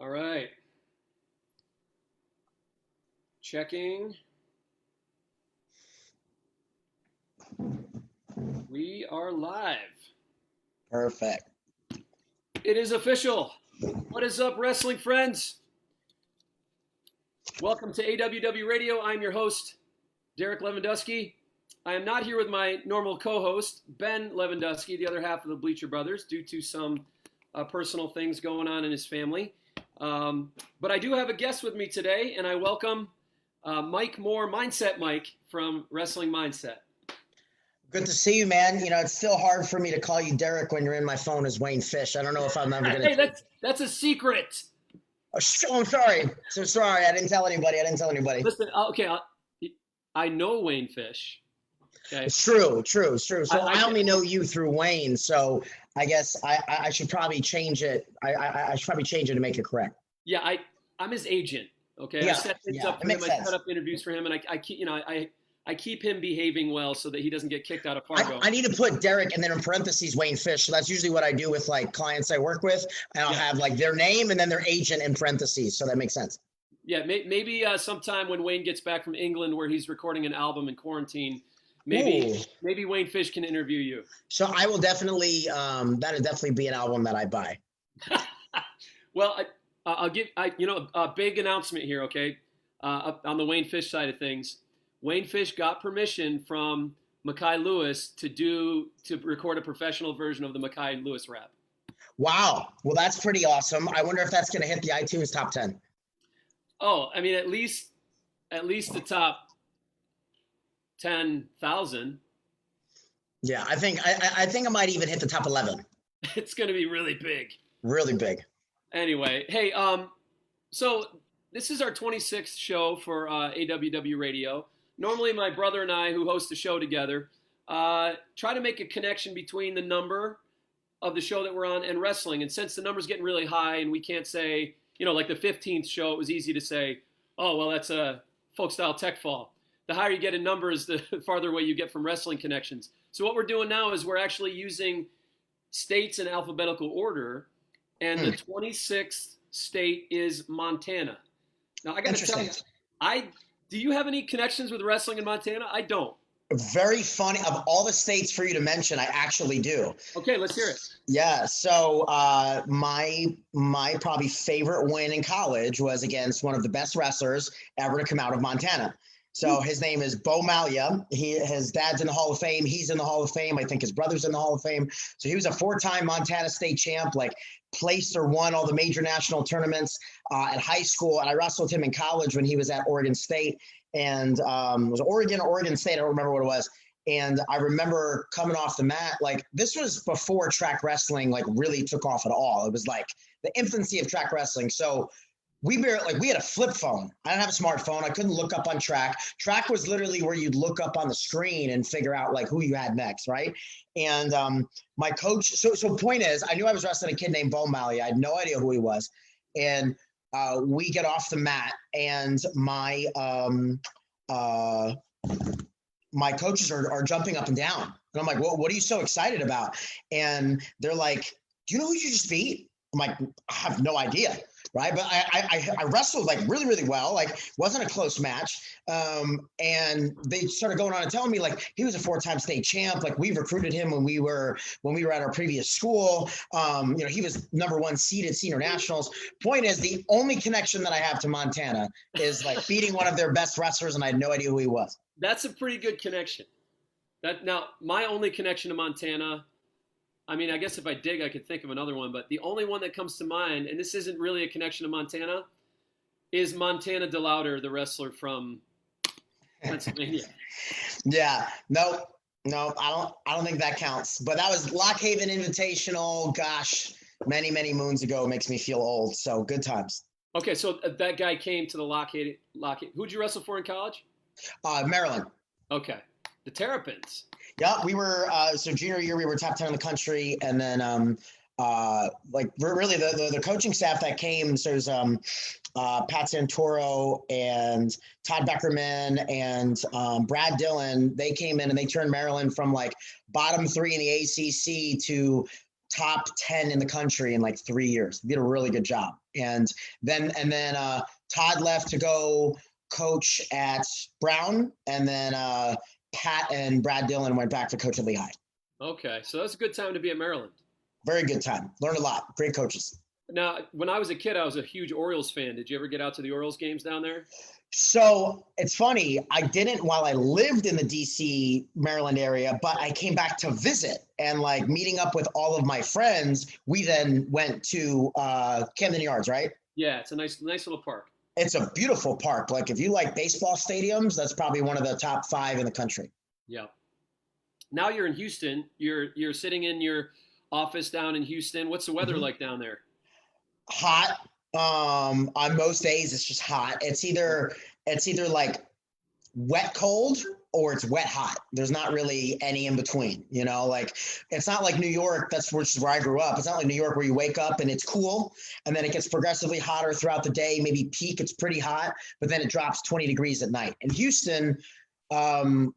All right. Checking. We are live. Perfect. It is official. What is up, wrestling friends? Welcome to AWW Radio. I'm your host, Derek Levendusky. I am not here with my normal co-host, Ben Levendusky, the other half of the Bleacher Brothers, due to some personal things going on in his family. But I do have a guest with me today, and I welcome Mike Moore, Mindset Mike from Wrestling Mindset. Good to see you, man. You know, it's still hard for me to call you Derek when you're in my phone as Wayne Fish. I don't know if I'm ever going to. Hey, that's a secret. Oh, I'm sorry. So sorry. I didn't tell anybody. Listen, okay, I know Wayne Fish. Okay. It's true. So I only know you through Wayne. So I guess I should probably change it. I should probably change it to make it correct. Yeah, I'm his agent. Okay, Yeah, I set things up for him. I set up interviews for him, and I keep him behaving well so that he doesn't get kicked out of Fargo. I need to put Derek and then in parentheses Wayne Fish. So that's usually what I do with like clients I work with, and I'll have like their name and then their agent in parentheses. So that makes sense. Yeah, maybe sometime when Wayne gets back from England, where he's recording an album in quarantine, maybe Wayne Fish can interview you. So I will definitely that'll definitely be an album that I buy. Well, I'll give a big announcement here, okay? On the Wayne Fish side of things, Wayne Fish got permission from Mackay Lewis to record a professional version of the Mackay Lewis rap. Wow. Well, that's pretty awesome. I wonder if that's going to hit the iTunes top 10. Oh, I mean, at least the top 10,000. Yeah, I think I might even hit the top 11. It's going to be really big. Really big. Anyway, hey, so this is our 26th show for AWW Radio. Normally, my brother and I, who host the show together, try to make a connection between the number of the show that we're on and wrestling. And since the number's getting really high and we can't say, like the 15th show, it was easy to say, oh, well, that's a folk-style tech fall. The higher you get in numbers, the farther away you get from wrestling connections. So what we're doing now is we're actually using states in alphabetical order, and the 26th state is Montana. Now, I got to tell you, do you have any connections with wrestling in Montana? I don't. Very funny. Of all the states for you to mention, I actually do. Okay, let's hear it. Yeah. So my probably favorite win in college was against one of the best wrestlers ever to come out of Montana. So his name is Bo Malia. His dad's in the Hall of Fame. He's in the Hall of Fame. I think his brother's in the Hall of Fame. So he was a 4-time Montana state champ, like placed or won all the major national tournaments at high school. And I wrestled him in college when he was at Oregon State. And it was Oregon State. I don't remember what it was. And I remember coming off the mat, like this was before track wrestling like really took off at all. It was like the infancy of track wrestling. So we had a flip phone. I didn't have a smartphone. I couldn't look up on track. Track was literally where you'd look up on the screen and figure out like who you had next, right? And my coach. So point is, I knew I was wrestling a kid named Bo Malia. I had no idea who he was, and we get off the mat, and my coaches are jumping up and down, and I'm like, "Well, what are you so excited about?" And they're like, "Do you know who you just beat?" I'm like, "I have no idea." Right. But I wrestled like really, really well, like wasn't a close match. And they started going on and telling me like he was a 4-time state champ. Like we recruited him when we were at our previous school. He was #1 seed at senior nationals. Point is, the only connection that I have to Montana is like beating one of their best wrestlers, and I had no idea who he was. That's a pretty good connection. Now, my only connection to Montana, I mean, I guess if I dig, I could think of another one, but the only one that comes to mind, and this isn't really a connection to Montana, is Montana DeLauder, the wrestler from Pennsylvania. Yeah, no, I don't think that counts. But that was Lock Haven Invitational. Gosh, many, many moons ago. It makes me feel old. So good times. Okay, so that guy came to the Lock Haven. Who'd you wrestle for in college? Maryland. Okay, the Terrapins. Yeah, we were so junior year we were top 10 in the country, and then really the coaching staff that came, so it was Pat Santoro and Todd Beckerman and Brad Dillon. They came in and they turned Maryland from like bottom 3 in the ACC to top 10 in the country in like 3 years. They did a really good job. And then Todd left to go coach at Brown, and then Pat and Brad Dillon went back to coach at Lehigh. Okay, so that's a good time to be at Maryland. Very good time. Learned a lot. Great coaches. Now, when I was a kid, I was a huge Orioles fan. Did you ever get out to the Orioles games down there? So it's funny. I didn't while I lived in the DC, Maryland area, but I came back to visit and like meeting up with all of my friends. We then went to Camden Yards, right? Yeah, it's a nice little park. It's a beautiful park. Like if you like baseball stadiums, that's probably one of the top 5 in the country. Yeah. Now you're in Houston. You're sitting in your office down in Houston. What's the weather like down there? Hot. On most days it's just hot. It's either like wet cold or it's wet hot. There's not really any in between, you know, like it's not like New York. Which is where I grew up. It's not like New York where you wake up and it's cool and then it gets progressively hotter throughout the day. Maybe peak it's pretty hot, but then it drops 20 degrees at night. In Houston,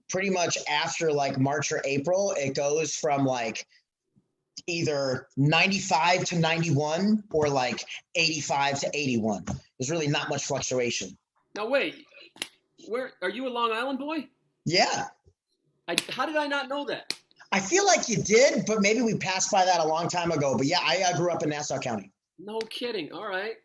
pretty much after like March or April, it goes from like either 95 to 91 or like 85 to 81. There's really not much fluctuation. Now wait, where are you, a Long Island boy? Yeah. How did I not know that? I feel like you did, but maybe we passed by that a long time ago. But yeah, I grew up in Nassau County. No kidding. All right.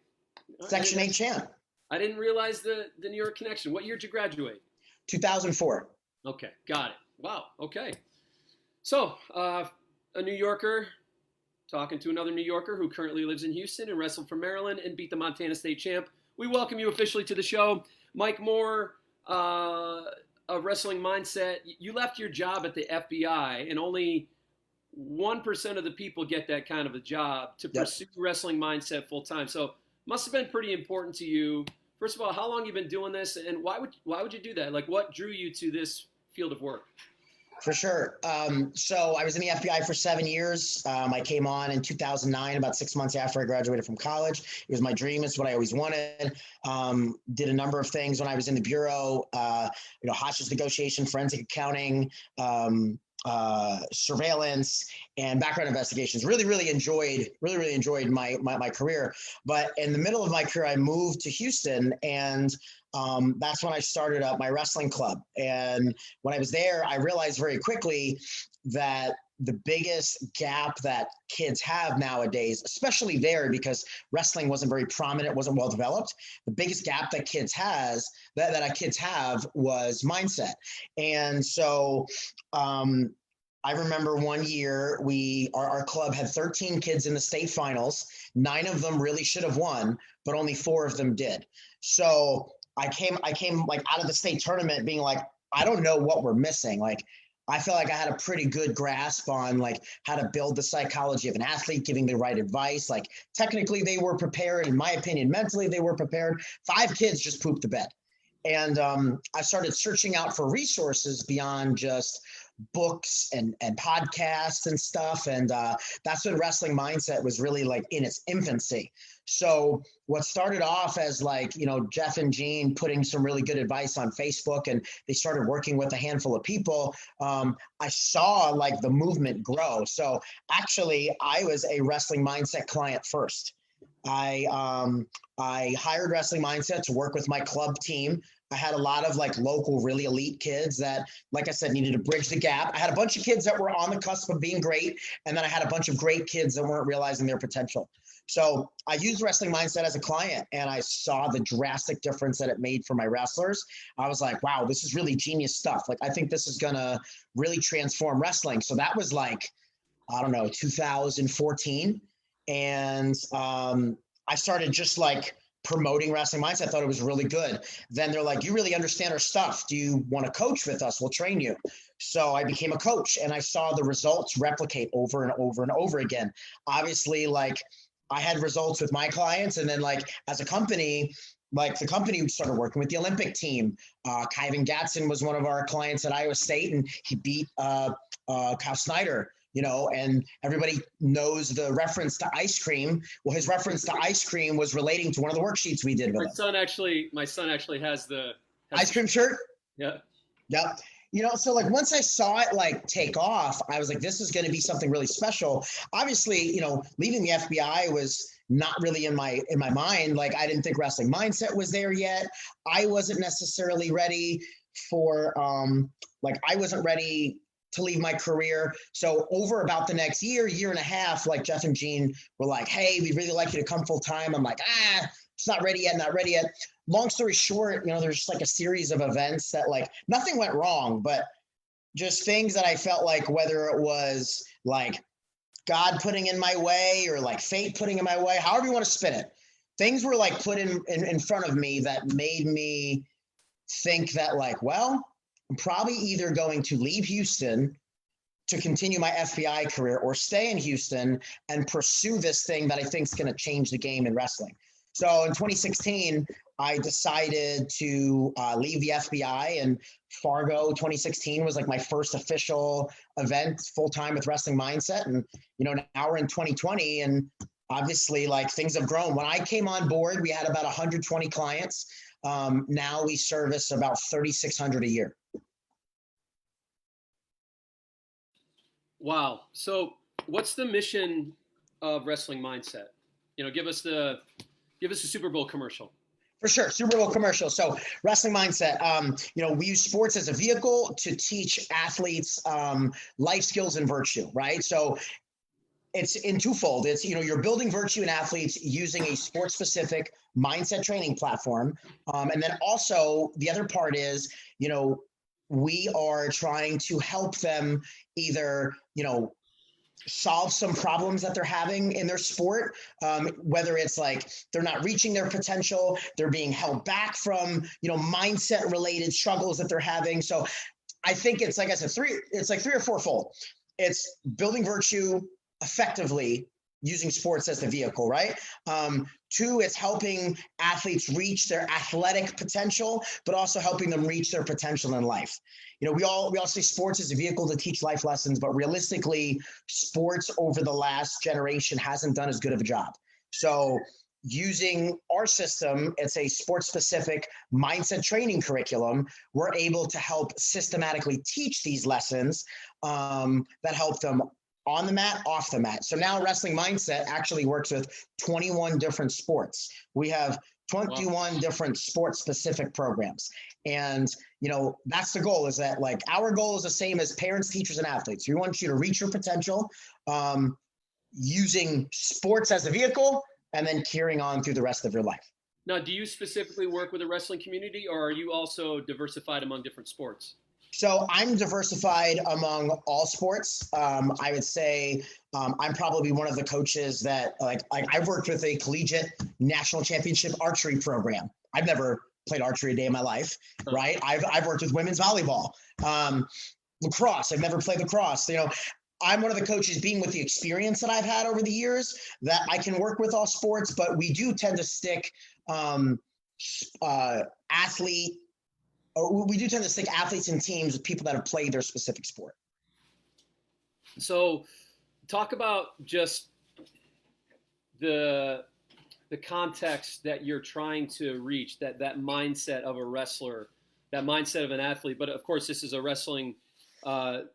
Section 8 champ. I didn't realize the New York connection. What year did you graduate? 2004. Okay, got it. Wow. Okay. So, a New Yorker talking to another New Yorker who currently lives in Houston and wrestled for Maryland and beat the Montana State champ. We welcome you officially to the show. Mike Moore, of Wrestling Mindset. You left your job at the FBI, and only 1% of the people get that kind of a job to pursue Wrestling Mindset full time. So must have been pretty important to you. First of all, how long have you been doing this, and why would you do that? Like, what drew you to this field of work? For sure. So I was in the FBI for 7 years. I came on in 2009, about 6 months after I graduated from college. It was my dream. It's what I always wanted. Did a number of things when I was in the bureau, hostage negotiation, forensic accounting, surveillance, and background investigations. Really enjoyed my career. But in the middle of my career, I moved to Houston, and that's when I started up my wrestling club. And when I was there, I realized very quickly that the biggest gap that kids have nowadays, especially there because wrestling wasn't very prominent, wasn't well developed, the biggest gap that kids have was mindset. And so I remember one year our club had 13 kids in the state finals. 9 of them really should have won, but only 4 of them did. So I came like out of the state tournament being like, I don't know what we're missing. Like, I felt like I had a pretty good grasp on like how to build the psychology of an athlete, giving the right advice. Like technically they were prepared. In my opinion, mentally they were prepared. 5 kids just pooped the bed. And I started searching out for resources beyond just books and podcasts and stuff. And that's when Wrestling Mindset was really like in its infancy. So what started off as like, Jeff and Gene putting some really good advice on Facebook, and they started working with a handful of people, I saw like the movement grow. So actually I was a Wrestling Mindset client first. I hired Wrestling Mindset to work with my club team. I had a lot of like local, really elite kids that, like I said, needed to bridge the gap. I had a bunch of kids that were on the cusp of being great. And then I had a bunch of great kids that weren't realizing their potential. So I used Wrestling Mindset as a client, and I saw the drastic difference that it made for my wrestlers. I was like, wow, this is really genius stuff. Like, I think this is going to really transform wrestling. So that was like, 2014. And I started just like promoting Wrestling Mindset. I thought it was really good. Then they're like, you really understand our stuff. Do you want to coach with us? We'll train you. So I became a coach, and I saw the results replicate over and over and over again. Obviously, like I had results with my clients, and then like as a company, like the company started working with the Olympic team. Kyvan Gatson was one of our clients at Iowa State, and he beat Kyle Snyder. And everybody knows the reference to ice cream. Well, his reference to ice cream was relating to one of the worksheets we did with him. My son actually has the ice cream shirt. Yeah. Yep. So like once I saw it like take off, I was like, this is going to be something really special. Obviously, leaving the FBI was not really in my mind. Like, I didn't think wrestling mindset was there yet. I wasn't necessarily ready for I wasn't ready to leave my career. So over about the next year and a half, like Jeff and Gene were like, hey, we'd really like you to come full time. I'm like, it's not ready yet. Long story short, there's just like a series of events that like nothing went wrong, but just things that I felt like, whether it was like God putting in my way or like fate putting in my way, however you want to spin it, things were like put in front of me that made me think that like, well, I'm probably either going to leave Houston to continue my FBI career or stay in Houston and pursue this thing that I think is going to change the game in wrestling. So in 2016, I decided to leave the FBI, and Fargo 2016 was like my first official event full-time with Wrestling Mindset. And, now we're in 2020 and obviously like things have grown. When I came on board, we had about 120 clients. Now we service about 3,600 a year. Wow. So what's the mission of Wrestling Mindset? Give us a Super Bowl commercial. For sure. Super Bowl commercial. So Wrestling Mindset, we use sports as a vehicle to teach athletes life skills and virtue, right? So it's in twofold. It's, you're building virtue in athletes using a sports specific mindset training platform. And then also the other part is, we are trying to help them either, solve some problems that they're having in their sport, whether it's like they're not reaching their potential, they're being held back from, mindset related struggles that they're having. So I think it's, like I said, three or fourfold. It's building virtue effectively using sports as the vehicle, right? Two, it's helping athletes reach their athletic potential, but also helping them reach their potential in life. We all say sports as a vehicle to teach life lessons, but realistically, sports over the last generation hasn't done as good of a job. So using our system, it's a sports-specific mindset training curriculum. We're able to help systematically teach these lessons that help them on the mat, off the mat. So now Wrestling Mindset actually works with 21 different sports. We have 21 different sports-specific programs. And, that's the goal, is that like our goal is the same as parents, teachers, and athletes. We want you to reach your potential using sports as a vehicle and then carrying on through the rest of your life. Now, do you specifically work with the wrestling community, or are you also diversified among different sports? So I'm diversified among all sports. I would say I'm probably one of the coaches that like I've worked with a collegiate national championship archery program. I've never played archery a day in my life, right? I've worked with women's volleyball, lacrosse. I've never played lacrosse. I'm one of the coaches, being with the experience that I've had over the years, that I can work with all sports, but we do tend to stick athletes and teams with people that have played their specific sport. So talk about just the context that you're trying to reach, that mindset of a wrestler, that mindset of an athlete. But of course, this is a wrestling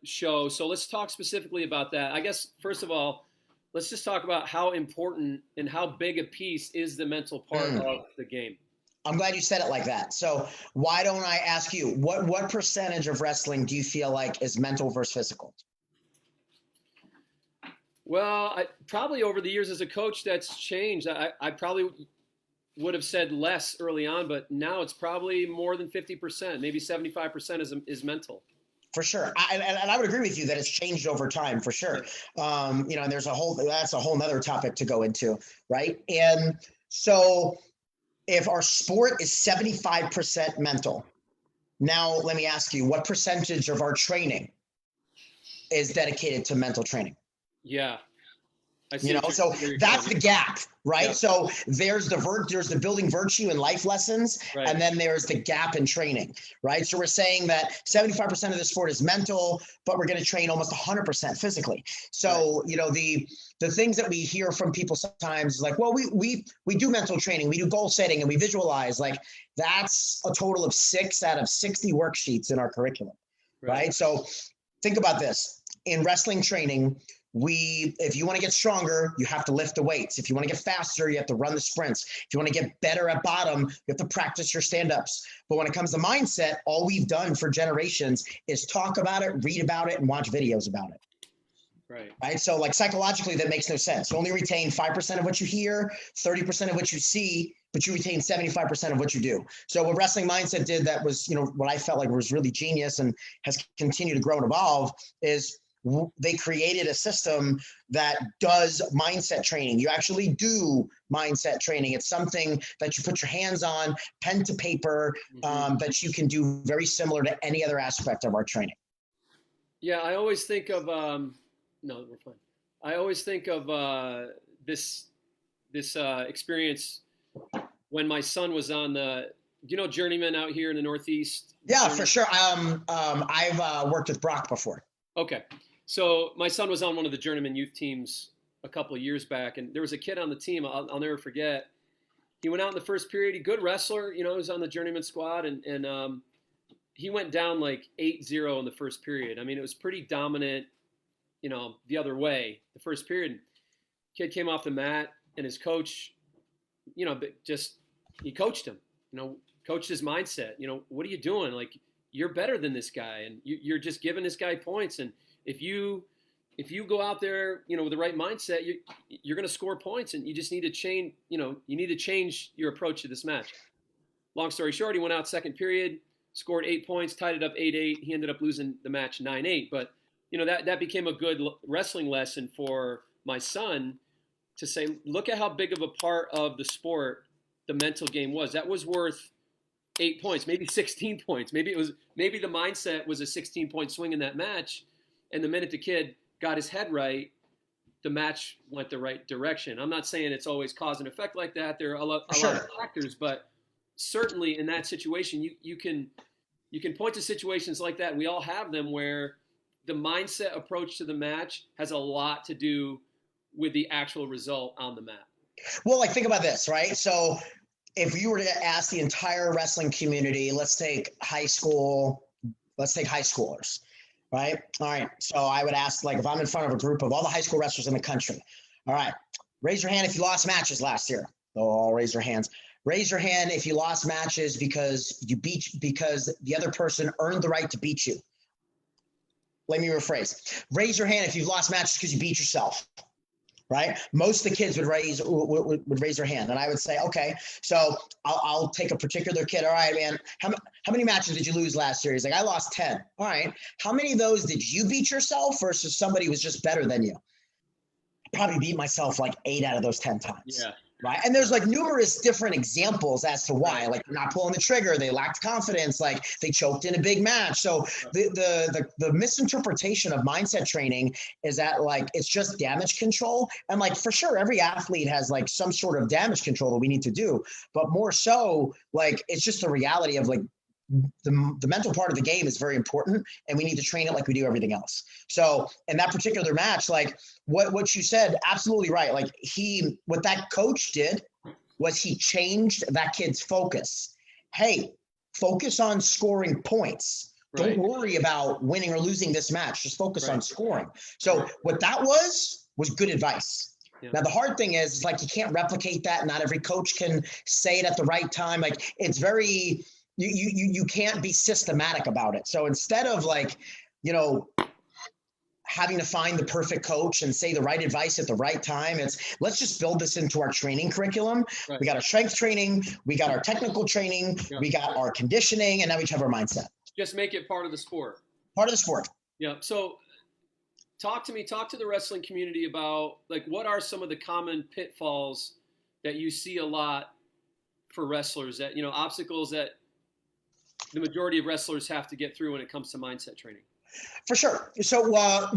show. So let's talk specifically about that. I guess, first of all, let's just talk about how important and how big a piece is the mental part of the game. I'm glad you said it like that. So why don't I ask you, what percentage of wrestling do you feel like is mental versus physical? Well, I probably over the years as a coach, that's changed. I probably would have said less early on, but now it's probably more than 50%, maybe 75% is mental. For sure. And I would agree with you that it's changed over time, for sure. And that's a whole nother topic to go into, right? And so if our sport is 75% mental, now let me ask you, what percentage of our training is dedicated to mental training? Yeah. So that's the gap, right? Yeah. So there's the building virtue and life lessons, right, and then there's the gap in training, right? So we're saying that 75% of the sport is mental, but we're going to train almost 100% physically. So, right, the things that we hear from people sometimes is like, well, we do mental training, we do goal setting, and we visualize. Like, that's a total of 6 out of 60 worksheets in our curriculum, right? So think about this. In wrestling training, if you want to get stronger, you have to lift the weights. If you want to get faster, you have to run the sprints. If you want to get better at bottom, you have to practice your stand-ups. But when it comes to mindset, all we've done for generations is talk about it, read about it, and watch videos about it. Right. So like psychologically, that makes no sense. You only retain 5% of what you hear, 30% of what you see, but you retain 75% of what you do. So what Wrestling Mindset did that was, what I felt like was really genius and has continued to grow and evolve is they created a system that does mindset training. You actually do mindset training. It's something that you put your hands on, pen to paper, that you can do very similar to any other aspect of our training. Yeah, I always think of no, we're fine. I always think of this experience when my son was on Journeyman out here in the Northeast? Yeah, for sure. I've worked with Brock before. Okay. So my son was on one of the Journeyman youth teams a couple of years back, and there was a kid on the team I'll never forget. He went out in the first period. He good wrestler, he was on the Journeyman squad, and he went down like 8-0 in the first period. I mean, it was pretty dominant, the other way, the first period. Kid came off the mat, and his coach, he coached him, coached his mindset. What are you doing? Like, you're better than this guy, and you're just giving this guy points. And if you go out there, with the right mindset, you're going to score points, and you just need to change, you need to change your approach to this match. Long story short, he went out second period, scored 8 points, tied it up 8-8. He ended up losing the match 9-8. But, that became a good wrestling lesson for my son to say, look at how big of a part of the sport the mental game was. That was worth 8 points, maybe 16 points. Maybe the mindset was a 16-point swing in that match. And the minute the kid got his head right, the match went the right direction. I'm not saying it's always cause and effect like that. There are a lot of factors, but certainly in that situation, you can point to situations like that. We all have them where the mindset approach to the match has a lot to do with the actual result on the mat. Well, like, think about this, right? So if you were to ask the entire wrestling community, let's take high schoolers, right? All right. So I would ask, like, if I'm in front of a group of all the high school wrestlers in the country, all right, raise your hand if you lost matches last year. They'll all raise their hands. Raise your hand if you lost matches because the other person earned the right to beat you. Let me rephrase. Raise your hand if you've lost matches because you beat yourself. Right? Most of the kids would raise their hand. And I would say, okay, so I'll take a particular kid. All right, man, how many matches did you lose last year? He's like, I lost 10. All right. How many of those did you beat yourself versus somebody who was just better than you? I probably beat myself like 8 out of those 10 times. Yeah. Right. And there's like numerous different examples as to why, like not pulling the trigger, they lacked confidence, like they choked in a big match. So the misinterpretation of mindset training is that like it's just damage control. And like for sure, every athlete has like some sort of damage control that we need to do, but more so like it's just the reality of like the mental part of the game is very important, and we need to train it like we do everything else. So in that particular match, like what you said, absolutely right. Like what that coach did was he changed that kid's focus. Hey, focus on scoring points. Right. Don't worry about winning or losing this match. Just focus on scoring. So what that was good advice. Yeah. Now, the hard thing is like you can't replicate that. Not every coach can say it at the right time. Like it's very... You can't be systematic about it. So instead of like, having to find the perfect coach and say the right advice at the right time, let's just build this into our training curriculum. Right. We got our strength training, we got our technical training, we got our conditioning, and now we have our mindset. Just make it part of the sport. Part of the sport. Yeah. So talk to the wrestling community about like, what are some of the common pitfalls that you see a lot for wrestlers, that, obstacles that the majority of wrestlers have to get through when it comes to mindset training? For sure. So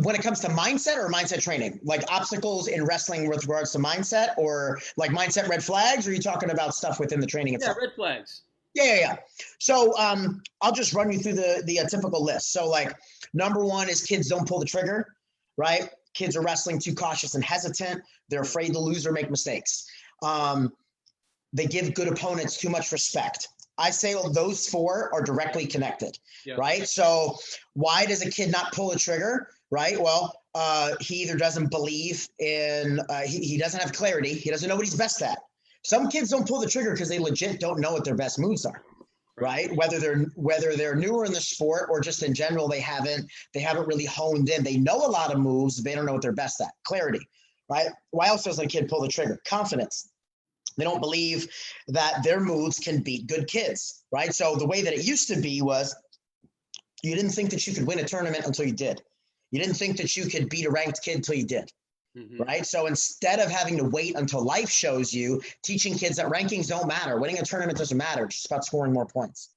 when it comes to mindset or mindset training, like obstacles in wrestling with regards to mindset, or like mindset red flags, or are you talking about stuff within the training itself? Yeah, red flags. Yeah. So I'll just run you through the typical list. So like number one is kids don't pull the trigger, right? Kids are wrestling too cautious and hesitant. They're afraid to lose or make mistakes. They give good opponents too much respect. I say those four are directly connected, Yeah. right? So why does a kid not pull a trigger, right? Well, he either doesn't believe in, he doesn't have clarity. He doesn't know what he's best at. Some kids don't pull the trigger because they legit don't know what their best moves are, right? Whether they're newer in the sport or just in general, they haven't really honed in. They know a lot of moves, but they don't know what they're best at. Clarity, right? Why else doesn't a kid pull the trigger? Confidence. They don't believe that their moves can beat good kids, right? So the way that it used to be was you didn't think that you could win a tournament until you did. You didn't think that you could beat a ranked kid until you did, right? So instead of having to wait until life shows you, teaching kids that rankings don't matter, winning a tournament doesn't matter, it's just about scoring more points,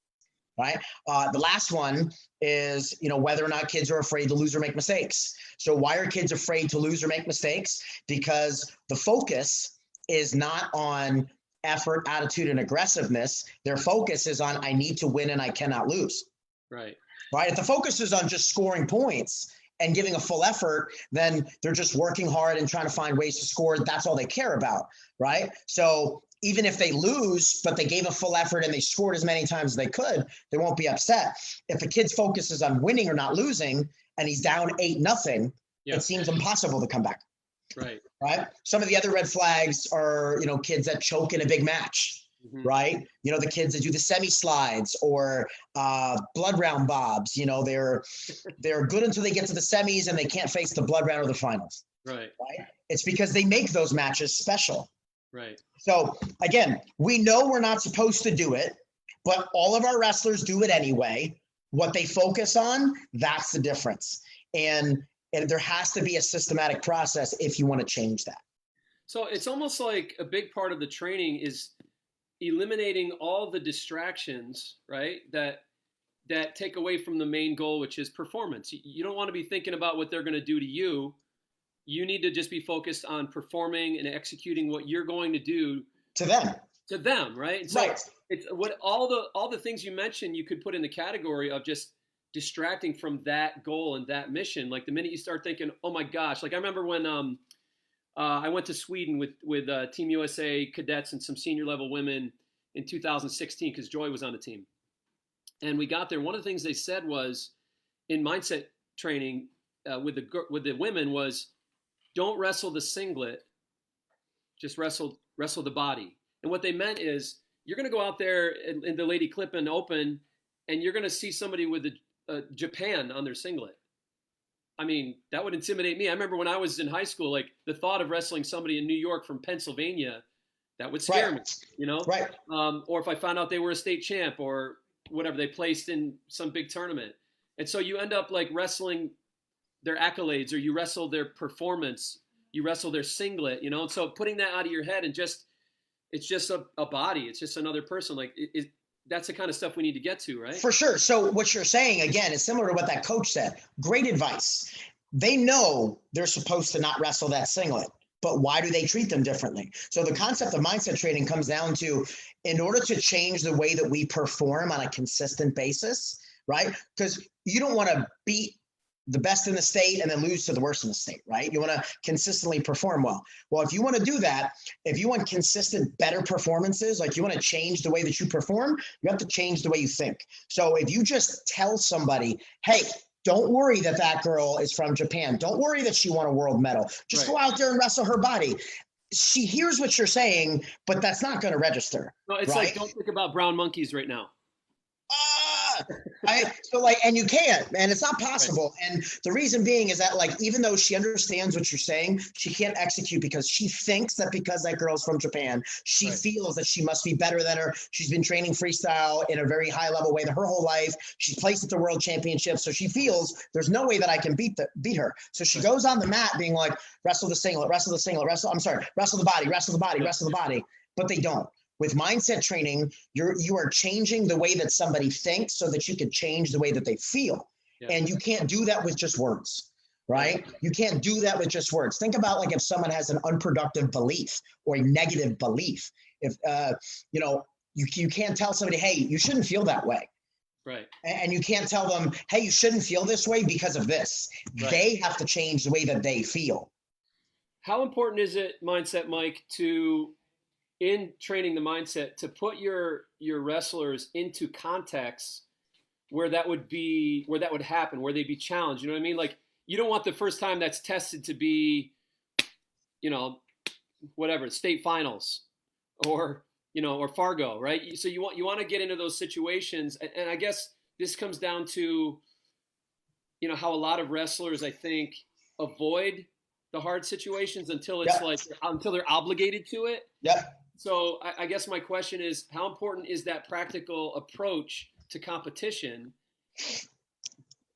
right? The last one is, whether or not kids are afraid to lose or make mistakes. So why are kids afraid to lose or make mistakes? Because the focus is not on effort, attitude, and aggressiveness. Their focus is on, I need to win and I cannot lose. Right. If the focus is on just scoring points and giving a full effort, then they're just working hard and trying to find ways to score. That's all they care about, right? So even if they lose, but they gave a full effort and they scored as many times as they could, they won't be upset. If a kid's focus is on winning or not losing, and he's down 8-0, it seems impossible to come back. Right. Some of the other red flags are, kids that choke in a big match, right? The kids that do the semi slides or blood round bobs. They're good until they get to the semis and they can't face the blood round or the finals. Right. It's because they make those matches special. Right. So again, we know we're not supposed to do it, but all of our wrestlers do it anyway. What they focus on, that's the difference. And there has to be a systematic process if you want to change that. So it's almost like a big part of the training is eliminating all the distractions, right? That take away from the main goal, which is performance. You don't want to be thinking about what they're going to do to you. You need to just be focused on performing and executing what you're going to do to them. To them, right? So it's what all the things you mentioned you could put in the category of just distracting from that goal and that mission. Like the minute you start thinking, oh my gosh, like I remember when I went to Sweden with Team USA cadets and some senior level women in 2016 because Joy was on the team. And we got there. One of the things they said was in mindset training with the women was, don't wrestle the singlet, just wrestle the body. And what they meant is you're going to go out there in the Lady Clip-In Open and you're going to see somebody with a Japan on their singlet. I mean, that would intimidate me. I remember when I was in high school, like the thought of wrestling somebody in New York from Pennsylvania, that would scare me, Right. Or if I found out they were a state champ or whatever, they placed in some big tournament. And so you end up like wrestling their accolades or you wrestle their performance, you wrestle their singlet, And so putting that out of your head and it's just a body. It's just another person. Like that's the kind of stuff we need to get to, right? For sure. So what you're saying, again, is similar to what that coach said. Great advice. They know they're supposed to not wrestle that singlet, but why do they treat them differently? So the concept of mindset training comes down to, in order to change the way that we perform on a consistent basis, right? Because you don't want to beat the best in the state and then lose to the worst in the state, right? You want to consistently perform well. Well, if you want to do that, if you want consistent, better performances, like you want to change the way that you perform, you have to change the way you think. So if you just tell somebody, hey, don't worry that girl is from Japan. Don't worry that she won a world medal. Just go out there and wrestle her body. She hears what you're saying, but that's not going to register. No, it's right? like, don't think about brown monkeys right now. And you can't, and it's not possible. Right. And the reason being is that, like, even though she understands what you're saying, she can't execute because she thinks that because that girl's from Japan, she feels that she must be better than her. She's been training freestyle in a very high level way her whole life. She's placed at the world championships. So she feels there's no way that I can beat her. So she goes on the mat being like, wrestle the singlet, wrestle the body, wrestle the body. But they don't. With mindset training, you are changing the way that somebody thinks so that you can change the way that they feel. Yeah. And you can't do that with just words, right? You can't do that with just words. Think about like if someone has an unproductive belief or a negative belief. If, you can't tell somebody, hey, you shouldn't feel that way. Right. And you can't tell them, hey, you shouldn't feel this way because of this. Right. They have to change the way that they feel. How important is it, mindset, Mike, to in training the mindset to put your wrestlers into contexts where that would happen, where they'd be challenged. You know what I mean? Like, you don't want the first time that's tested to be, whatever, state finals or, or Fargo, right? So you want to get into those situations. And I guess this comes down to, how a lot of wrestlers, I think, avoid the hard situations until it's until they're obligated to it. Yeah. So I guess my question is, how important is that practical approach to competition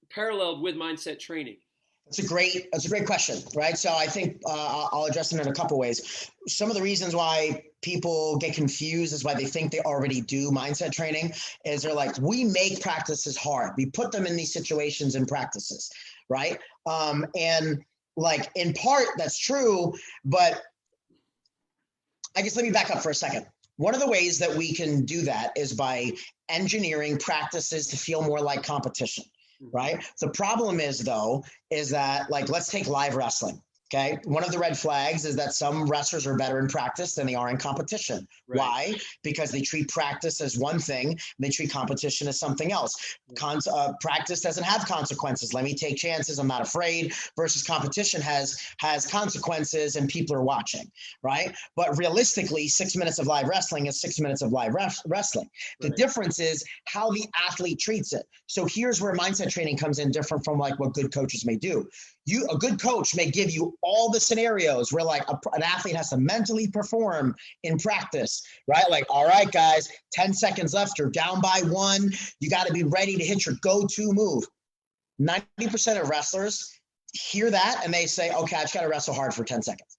paralleled with mindset training? That's a great question, right? So I think I'll address it in a couple ways. Some of the reasons why people get confused is why they think they already do mindset training is they're like, we make practices hard. We put them in these situations and practices, right? And like, in part, that's true, but I guess let me back up for a second. One of the ways that we can do that is by engineering practices to feel more like competition. Right. The problem is that, like, let's take live wrestling. Okay. One of the red flags is that some wrestlers are better in practice than they are in competition. Right. Why? Because they treat practice as one thing, and they treat competition as something else. Practice doesn't have consequences. Let me take chances. I'm not afraid. Versus competition has consequences and people are watching. Right. But realistically, 6 minutes of live wrestling is 6 minutes of live wrestling. The difference is how the athlete treats it. So here's where mindset training comes in different from like what good coaches may do. A good coach may give you all the scenarios where like an athlete has to mentally perform in practice, right? Like, all right, guys, 10 seconds left. You're down by 1. You got to be ready to hit your go-to move. 90% of wrestlers hear that and they say, okay, I just got to wrestle hard for 10 seconds.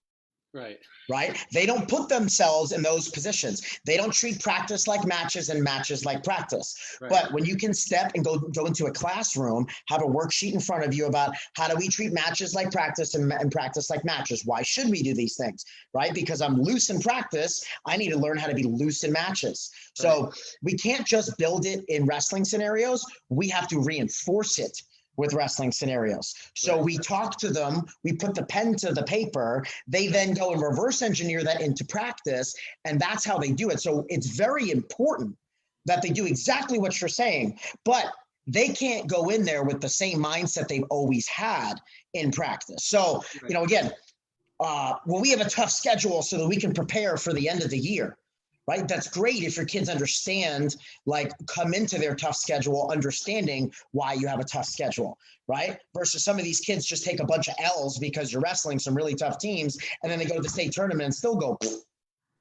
Right? They don't put themselves in those positions. They don't treat practice like matches and matches like practice. Right. But when you can step and go into a classroom, have a worksheet in front of you about how do we treat matches like practice and practice like matches? Why should we do these things? Right? Because I'm loose in practice. I need to learn how to be loose in matches. Right. So we can't just build it in wrestling scenarios. We have to reinforce it with wrestling scenarios. So we talk to them, we put the pen to the paper, they then go and reverse engineer that into practice, and that's how they do it. So it's very important that they do exactly what you're saying, but they can't go in there with the same mindset they've always had in practice. So, again, we have a tough schedule so that we can prepare for the end of the year. Right? That's great if your kids understand, like, come into their tough schedule, understanding why you have a tough schedule, right? Versus some of these kids just take a bunch of L's because you're wrestling some really tough teams, and then they go to the state tournament and still go,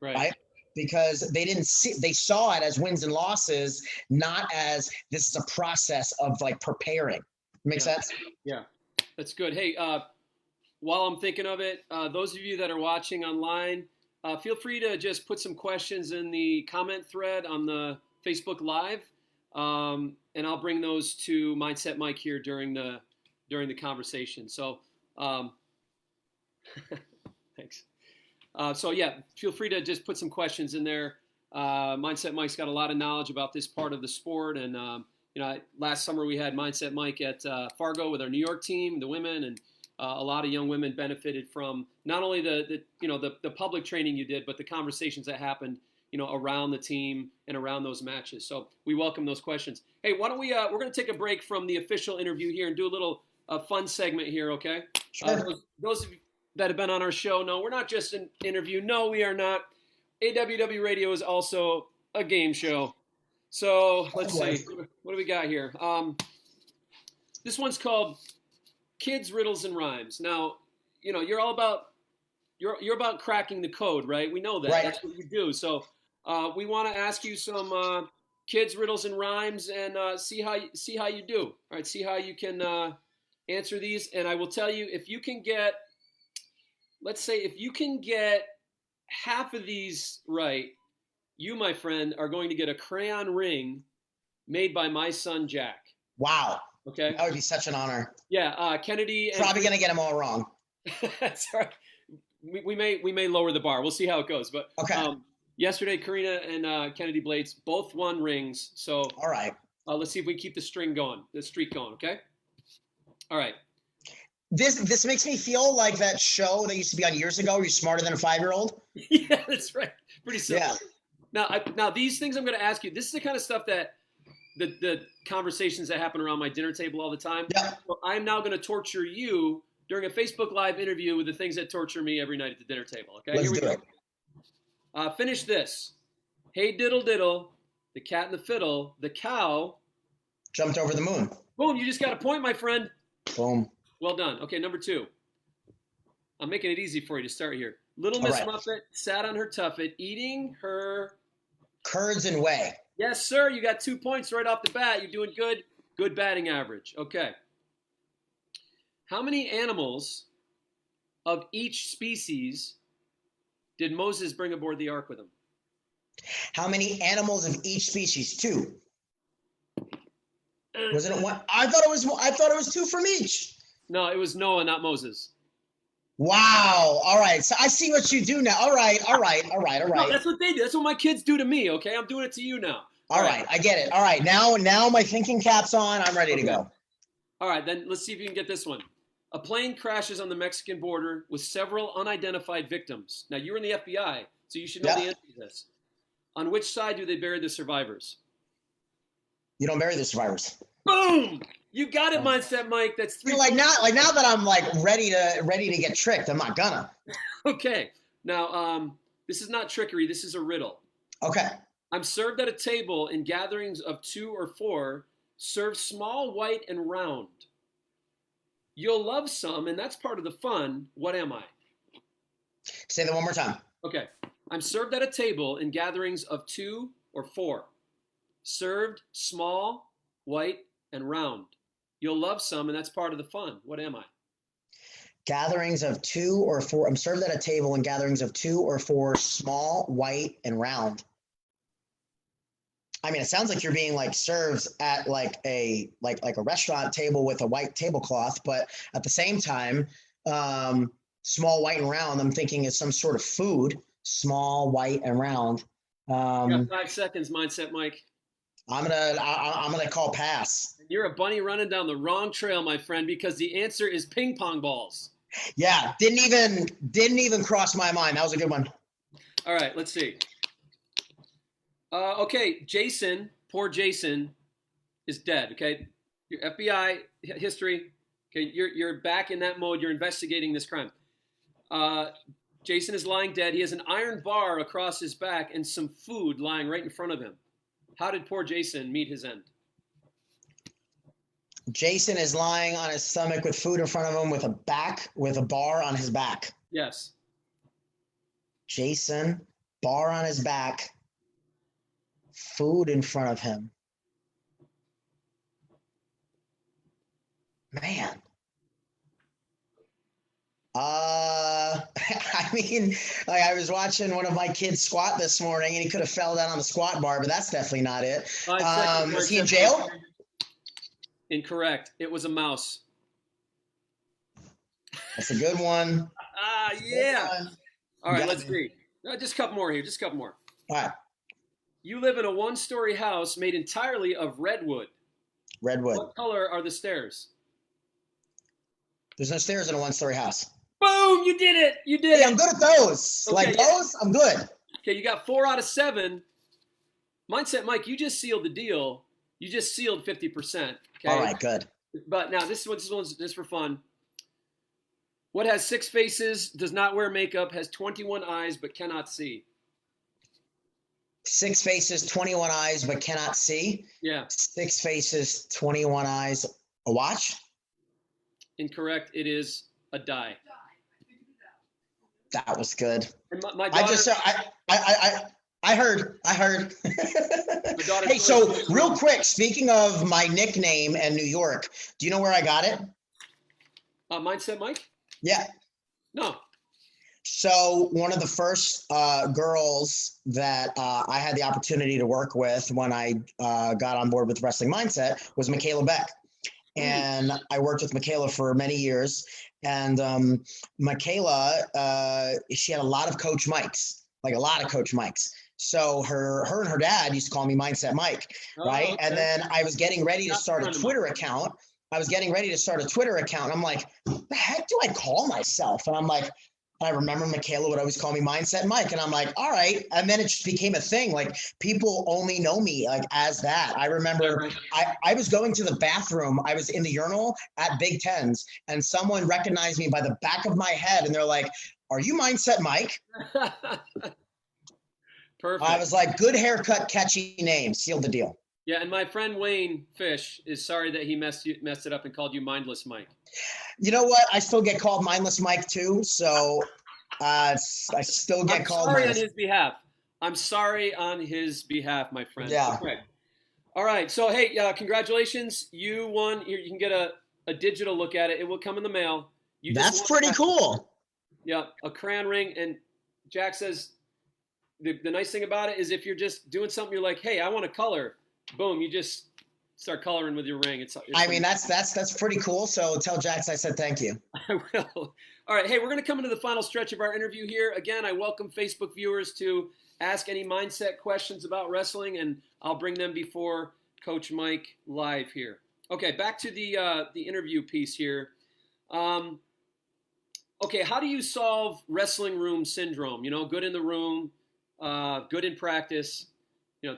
right? Because they saw it as wins and losses, not as this is a process of like preparing. Make sense? Yeah, that's good. Hey, while I'm thinking of it, those of you that are watching online, feel free to just put some questions in the comment thread on the Facebook Live, and I'll bring those to Mindset Mike here during the conversation. So, thanks. So yeah, feel free to just put some questions in there. Mindset Mike's got a lot of knowledge about this part of the sport, and last summer we had Mindset Mike at Fargo with our New York team, the women, and a lot of young women benefited from not only the public training you did, but the conversations that happened, around the team and around those matches. So we welcome those questions. Hey, why don't we're going to take a break from the official interview here and do a little fun segment here, okay? Sure. Those of you that have been on our show know we're not just an interview. No, we are not. AWW Radio is also a game show. So let's see. What do we got here? This one's called Kids, Riddles, and Rhymes. Now, you're all about you're about cracking the code, right? We know that. Right. That's what you do. So we want to ask you some kids, riddles, and rhymes, and see how you do. All right, see how you can answer these. And I will tell you, if you can get, let's say, if you can get half of these right, you, my friend, are going to get a crayon ring made by my son Jack. Wow. Okay. That would be such an honor. Yeah, Kennedy. Probably going to get them all wrong. That's all right. We may lower the bar. We'll see how it goes. But okay. Yesterday, Karina and Kennedy Blades both won rings. So all right. Let's see if we can keep the streak going. Okay. All right. This makes me feel like that show that used to be on years ago. Where you're smarter than a 5-year-old. Yeah, that's right. Pretty simple. Yeah. Now these things I'm going to ask you. This is the kind of stuff that the conversations that happen around my dinner table all the time. Yeah. So I'm now going to torture you during a Facebook Live interview with the things that torture me every night at the dinner table. Okay, Let's do it. Finish this. Hey diddle diddle, the cat and the fiddle, the cow jumped over the moon. Boom! You just got a point, my friend. Boom. Well done. Okay, number 2. I'm making it easy for you to start here. Little Miss Muffet sat on her tuffet, eating her curds and whey. Yes, sir. You got 2 points right off the bat. You're doing good. Good batting average. Okay. How many animals of each species did Moses bring aboard the ark with him? How many animals of each species? 2. Wasn't it 1? I thought it was 2 from each. No, it was Noah, not Moses. Wow. All right. So I see what you do now. All right. No, that's what they do. That's what my kids do to me. Okay, I'm doing it to you now. All right. I get it. All right. Now my thinking cap's on. I'm ready to go. All right. Then let's see if you can get this one. A plane crashes on the Mexican border with several unidentified victims. Now, you're in the FBI, so you should know the answer to this. On which side do they bury the survivors? You don't bury the survivors. Boom! You got it, Mindset Mike. That's 3. Like now that I'm like ready to get tricked, I'm not gonna. Okay. Now, this is not trickery. This is a riddle. Okay. I'm served at a table in gatherings of 2 or 4, served small, white, and round. You'll love some, and that's part of the fun. What am I? Say that one more time. Okay. I'm served at a table in gatherings of 2 or 4, served small, white, and round. You'll love some, and that's part of the fun. What am I? Gatherings of 2 or 4. I'm served at a table in gatherings of 2 or 4, small, white, and round. I mean, it sounds like you're being like served at like a restaurant table with a white tablecloth, but at the same time, small, white, and round, I'm thinking is some sort of food. Small, white, and round. You got 5 seconds, Mindset Mike. I'm gonna call pass. You're a bunny running down the wrong trail, my friend, because the answer is ping pong balls. Yeah, didn't even cross my mind. That was a good one. All right, let's see. Okay, Jason, poor Jason, is dead. Okay, your FBI history. Okay, you're back in that mode. You're investigating this crime. Jason is lying dead. He has an iron bar across his back and some food lying right in front of him. How did poor Jason meet his end? Jason is lying on his stomach with food in front of him with a bar on his back. Yes. Jason, bar on his back, food in front of him. Man. I mean, like I was watching one of my kids squat this morning and he could have fell down on the squat bar, but that's definitely not it. Is he in jail? Incorrect. It was a mouse. That's a good one. Yeah. All right, let's see. Just a couple more here. Just a couple more. All right. You live in a 1-story house made entirely of redwood. Redwood. What color are the stairs? There's no stairs in a 1-story house. Boom! You did it. You did it. I'm good at those. Okay, those, I'm good. Okay, you got 4 out of 7. Mindset Mike, you just sealed the deal. You just sealed 50%. Okay. All right, good. But now this one's just for fun. What has 6 faces, does not wear makeup, has 21 eyes, but cannot see? 6 faces, 21 eyes, but cannot see? Yeah. 6 faces, 21 eyes. A watch? Incorrect. It is a die. That was good. And my daughter, I heard. Hey, so real quick, speaking of my nickname and New York, do you know where I got it? Mindset Mike? Yeah. No. So one of the first girls that I had the opportunity to work with when I got on board with Wrestling Mindset was Michaela Beck. And I worked with Michaela for many years. And Michaela, she had a lot of Coach Mikes, like a lot of Coach Mikes. So her and her dad used to call me Mindset Mike, right? Okay. And then I was getting ready to start a Twitter account. And I'm like, what the heck do I call myself? And I'm like, I remember Michaela would always call me Mindset Mike, and I'm like, all right. And then it just became a thing. Like people only know me like as that. I remember I was going to the bathroom. I was in the urinal at Big Tens, and someone recognized me by the back of my head, and they're like, "Are you Mindset Mike?" Perfect. I was like, "Good haircut, catchy name, sealed the deal." Yeah, and my friend Wayne Fish is sorry that he messed it up and called you Mindless Mike. You know what? I still get called Mindless Mike too, so I still get called. Sorry on his behalf. I'm sorry on his behalf, my friend. Yeah. Okay. All right. So hey, congratulations. You won. Here, you can get a digital look at it. It will come in the mail. That's pretty cool. Yeah, a crayon ring. And Jack says the nice thing about it is if you're just doing something, you're like, hey, I want to color. Boom, you just start coloring with your ring. It's I mean, that's pretty cool. So tell Jax I said thank you. I will. All right. Hey, we're going to come into the final stretch of our interview here. Again, I welcome Facebook viewers to ask any mindset questions about wrestling, and I'll bring them before Coach Mike live here. Okay, back to the interview piece here. Okay, how do you solve wrestling room syndrome? You know, good in the room, good in practice,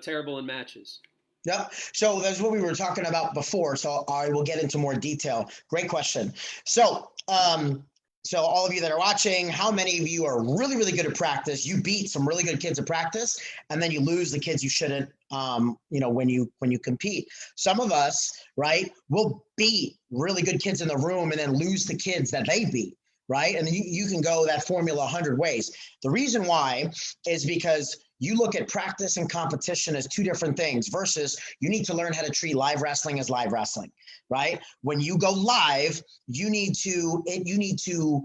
terrible in matches. Yep. So that's what we were talking about before. So I will get into more detail. Great question. So, so all of you that are watching, how many of you are really, really good at practice? You beat some really good kids at practice, and then you lose the kids you shouldn't, when you compete. Some of us, right, will beat really good kids in the room and then lose the kids that they beat, right? And you can go that formula 100 ways. The reason why is because you look at practice and competition as two different things versus you need to learn how to treat live wrestling as live wrestling, right? When you go live, you need to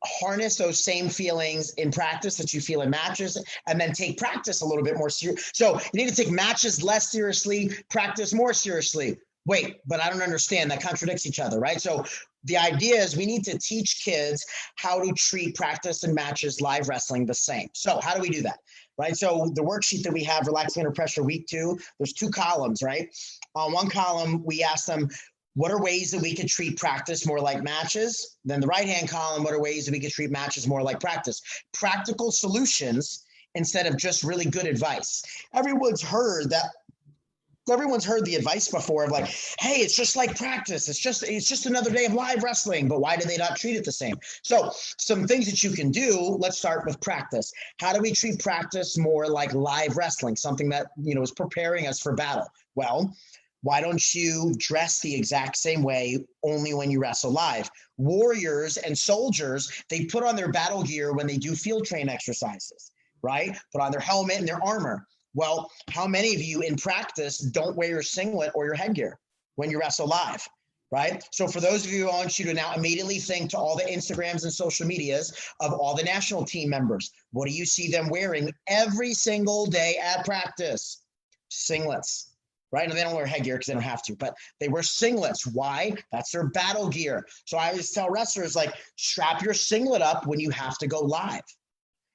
harness those same feelings in practice that you feel in matches and then take practice a little bit more serious. So you need to take matches less seriously, practice more seriously. Wait, but I don't understand. That contradicts each other, right? So the idea is we need to teach kids how to treat practice and matches live wrestling the same. So how do we do that? Right. So the worksheet that we have, Relaxing Under Pressure Week 2, there's 2 columns, right? On one column, we ask them, what are ways that we could treat practice more like matches? Then the right-hand column, what are ways that we could treat matches more like practice? Practical solutions instead of just really good advice. Everyone's heard the advice before of like, hey, it's just like practice. It's just another day of live wrestling, but why do they not treat it the same? So some things that you can do, let's start with practice. How do we treat practice more like live wrestling? Something that, is preparing us for battle. Well, why don't you dress the exact same way only when you wrestle live? Warriors and soldiers, they put on their battle gear when they do field train exercises, right? Put on their helmet and their armor. Well, how many of you in practice don't wear your singlet or your headgear when you wrestle live, right? So for those of you, I want you to now immediately think to all the Instagrams and social medias of all the national team members. What do you see them wearing every single day at practice? Singlets, right? And they don't wear headgear because they don't have to, but they wear singlets. Why? That's their battle gear. So I always tell wrestlers, like, strap your singlet up when you have to go live.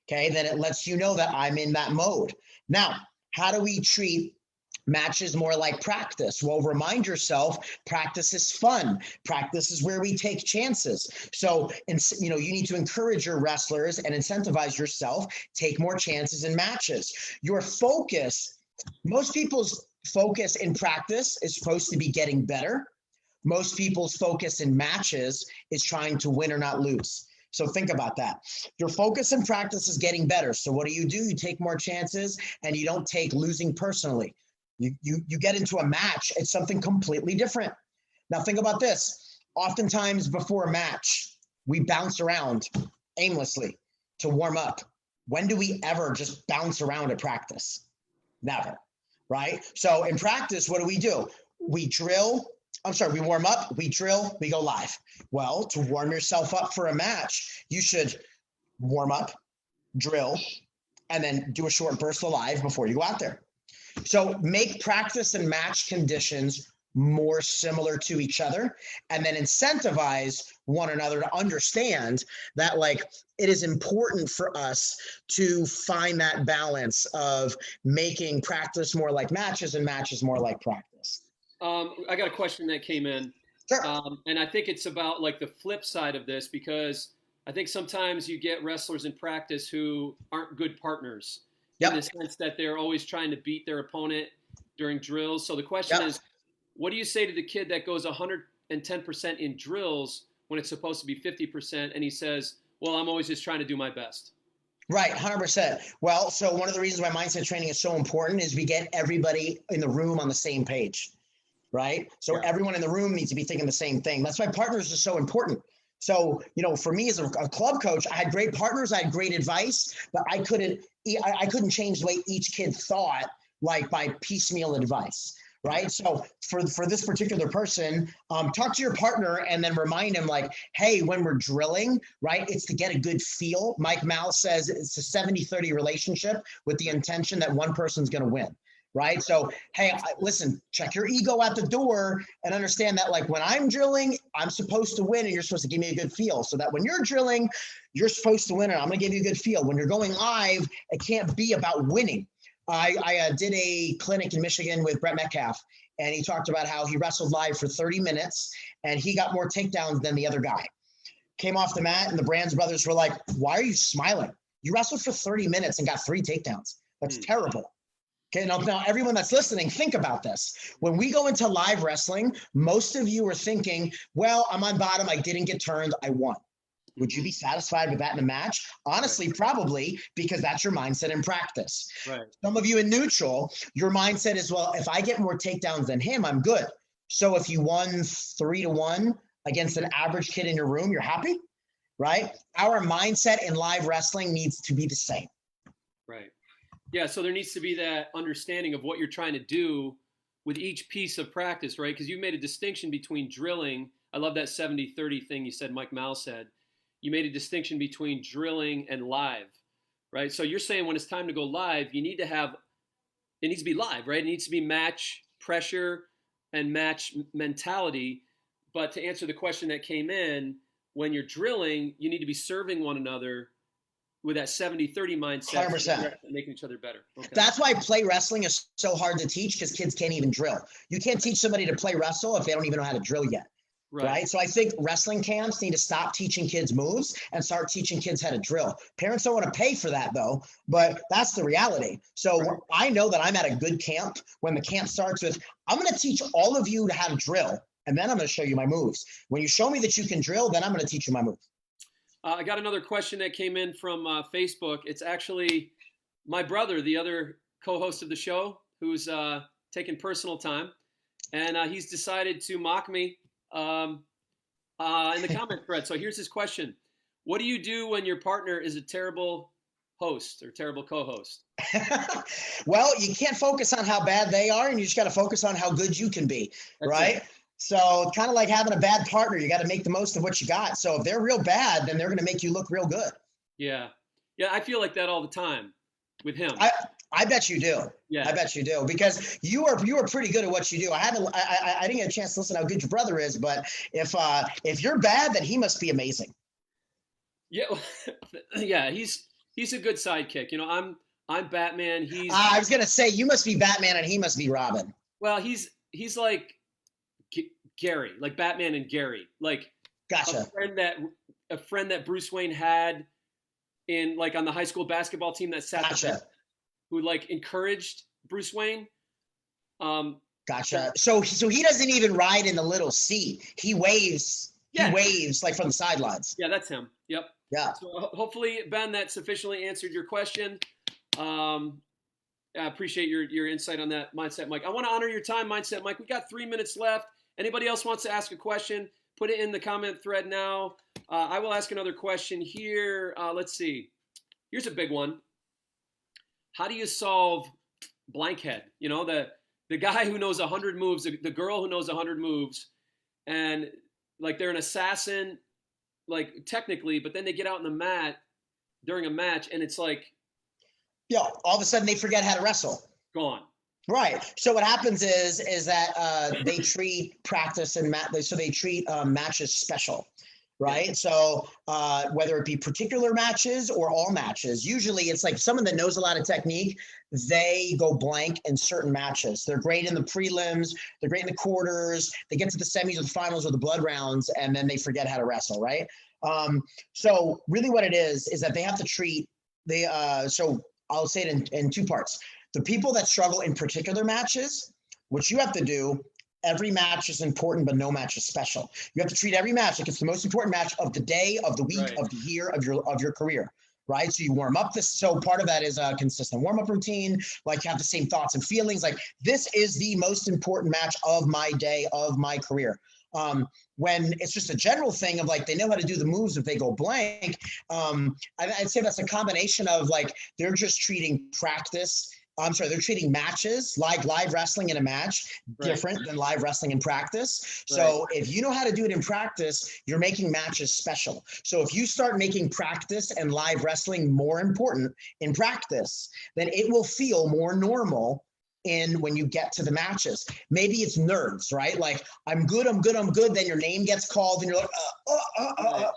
Okay, then it lets you know that I'm in that mode. Now, how do we treat matches more like practice? Well, remind yourself, practice is fun. Practice is where we take chances. So, you need to encourage your wrestlers and incentivize yourself, take more chances in matches. Your focus, most people's focus in practice is supposed to be getting better. Most people's focus in matches is trying to win or not lose. So think about that. Your focus in practice is getting better. So what do? You take more chances and you don't take losing personally. You get into a match, it's something completely different. Now think about this. Oftentimes before a match, we bounce around aimlessly to warm up. When do we ever just bounce around at practice? Never, right? So in practice, what do? We warm up, we drill, we go live. Well, to warm yourself up for a match, you should warm up, drill, and then do a short burst of live before you go out there. So make practice and match conditions more similar to each other, and then incentivize one another to understand that, like, it is important for us to find that balance of making practice more like matches and matches more like practice. I got a question that came in. Sure. And I think it's about like the flip side of this, because I think sometimes you get wrestlers in practice who aren't good partners Yep. in the sense that they're always trying to beat their opponent during drills. So the question is, what do you say to the kid that goes 110% in drills when it's supposed to be 50%? And he says, well, I'm always just trying to do my best. Right, 100%. Well, so one of the reasons why mindset training is so important is we get everybody in the room on the same page, right? So everyone in the room needs to be thinking the same thing. That's why partners are so important. So, for me as a club coach, I had great partners, I had great advice, but I couldn't change the way each kid thought, like by piecemeal advice. Right. So for this particular person, talk to your partner and then remind him like, hey, when we're drilling, right, it's to get a good feel. Mike Mal says it's a 70-30 relationship with the intention that one person's going to win. Right. So, hey, listen, check your ego at the door and understand that like when I'm drilling, I'm supposed to win and you're supposed to give me a good feel so that when you're drilling, you're supposed to win and I'm going to give you a good feel. When you're going live, it can't be about winning. I did a clinic in Michigan with Brett Metcalf, and he talked about how he wrestled live for 30 minutes, and he got more takedowns than the other guy. Came off the mat, and the Brands brothers were like, why are you smiling? You wrestled for 30 minutes and got 3 takedowns. That's terrible. Okay, now everyone that's listening, think about this. When we go into live wrestling, most of you are thinking, well, I'm on bottom. I didn't get turned. I won. Would you be satisfied with that in a match? Honestly, probably, because that's your mindset in practice. Right. Some of you in neutral, your mindset is, well, if I get more takedowns than him, I'm good. So if you won 3-1 against an average kid in your room, you're happy, right? Our mindset in live wrestling needs to be the same. Right. Yeah, so there needs to be that understanding of what you're trying to do with each piece of practice, right? Because you made a distinction between drilling. I love that 70-30 thing you said, Mike Mal said. You made a distinction between drilling and live, right? So you're saying when it's time to go live, you need to have, it needs to be live, right? It needs to be match pressure and match mentality. But to answer the question that came in, when you're drilling, you need to be serving one another with that 70-30 mindset, 100%. Making each other better. Okay. That's why play wrestling is so hard to teach because kids can't even drill. You can't teach somebody to play wrestle if they don't even know how to drill yet. Right. So I think wrestling camps need to stop teaching kids moves and start teaching kids how to drill. Parents don't want to pay for that, though, but that's the reality. So I know that I'm at a good camp when the camp starts with, I'm going to teach all of you how to drill, and then I'm going to show you my moves. When you show me that you can drill, then I'm going to teach you my moves. I got another question that came in from Facebook. It's actually my brother, the other co-host of the show, who's taking personal time, and he's decided to mock me in the comment thread. So here's his question. What do you do when your partner is a terrible host or terrible co-host? Well, you can't focus on how bad they are, and you just got to focus on how good you can be, That's right? it. So kind of like having a bad partner, you got to make the most of what you got. So if they're real bad, then they're going to make you look real good. Yeah. Yeah, I feel like that all the time with him. I bet you do. Yeah. I bet you do, because you are pretty good at what you do. I didn't get a chance to listen to how good your brother is, but if you're bad, then he must be amazing. Yeah. Yeah, he's a good sidekick. I'm Batman. I was going to say, you must be Batman and he must be Robin. Well, he's like Gary, like Batman and Gary, like Gotcha. a friend that Bruce Wayne had in like on the high school basketball team that sat Gotcha. Who like encouraged Bruce Wayne. Gotcha. So he doesn't even ride in the little seat. He waves. Yeah. He waves like from the sidelines. Yeah, that's him. Yep. Yeah. So hopefully, Ben, that sufficiently answered your question. I appreciate your insight on that, Mindset Mike. I want to honor your time, Mindset Mike. We got 3 minutes left. Anybody else wants to ask a question, put it in the comment thread now. I will ask another question here. Let's see. Here's a big one. How do you solve blankhead? The guy who knows 100 moves, the girl who knows 100 moves, and like they're an assassin, like technically, but then they get out on the mat during a match, and it's like, all of a sudden they forget how to wrestle. Gone. Right. So what happens is that they treat practice and they treat matches special, right? So whether it be particular matches or all matches, usually it's like someone that knows a lot of technique, they go blank in certain matches. They're great in the prelims, they're great in the quarters, they get to the semis or the finals or the blood rounds, and then they forget how to wrestle, right? So really what it is that they have to treat so I'll say it in two parts. The people that struggle in particular matches, what you have to do, every match is important, but no match is special. You have to treat every match like it's the most important match of the day, of the week, Right. of the year, of your career. Right. So you warm up this. So part of that is a consistent warm up routine. Like you have the same thoughts and feelings. Like this is the most important match of my day, of my career. When it's just a general thing of like they know how to do the moves if they go blank. I'd say that's a combination of like they're just treating practice. I'm sorry, they're treating matches like live wrestling in a match different than live wrestling in practice. So if you know how to do it in practice, you're making matches special. So if you start making practice and live wrestling more important in practice, then it will feel more normal in when you get to the matches. Maybe it's nerves, right? Like I'm good. Then your name gets called and you're like,